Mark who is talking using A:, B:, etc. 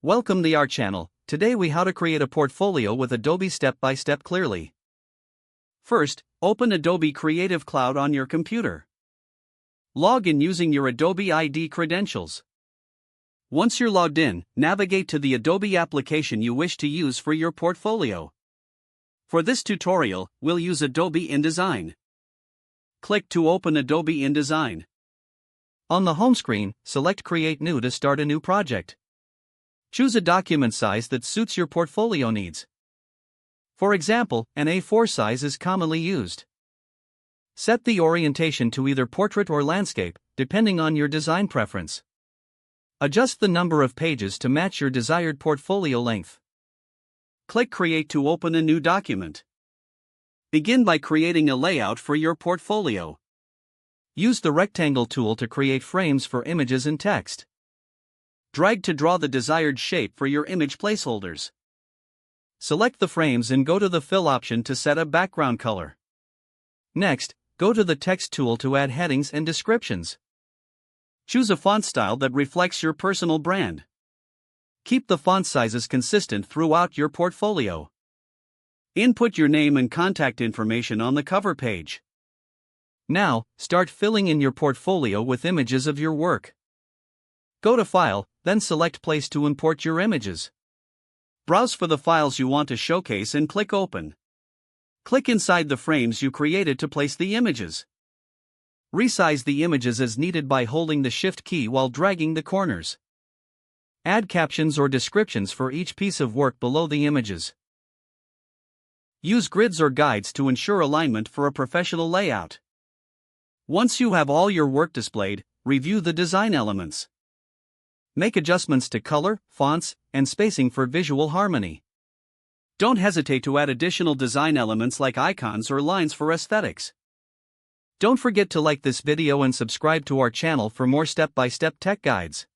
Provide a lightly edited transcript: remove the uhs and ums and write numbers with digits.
A: Welcome to our channel. Today we how to create a portfolio with Adobe step by step clearly. First, open Adobe Creative Cloud on your computer. Log in using your Adobe ID credentials. Once you're logged in, navigate to the Adobe application you wish to use for your portfolio. For this tutorial, we'll use Adobe InDesign. Click to open Adobe InDesign. On the home screen, select Create New to start a new project. Choose a document size that suits your portfolio needs. For example, an A4 size is commonly used. Set the orientation to either portrait or landscape, depending on your design preference. Adjust the number of pages to match your desired portfolio length. Click Create to open a new document. Begin by creating a layout for your portfolio. Use the rectangle tool to create frames for images and text. Drag to draw the desired shape for your image placeholders. Select the frames and go to the Fill option to set a background color. Next, go to the Text tool to add headings and descriptions. Choose a font style that reflects your personal brand. Keep the font sizes consistent throughout your portfolio. Input your name and contact information on the cover page. Now, start filling in your portfolio with images of your work. Go to File, then select Place to import your images. Browse for the files you want to showcase and click Open. Click inside the frames you created to place the images. Resize the images as needed by holding the Shift key while dragging the corners. Add captions or descriptions for each piece of work below the images. Use grids or guides to ensure alignment for a professional layout. Once you have all your work displayed, review the design elements. Make adjustments to color, fonts, and spacing for visual harmony. Don't hesitate to add additional design elements like icons or lines for aesthetics. Don't forget to like this video and subscribe to our channel for more step-by-step tech guides.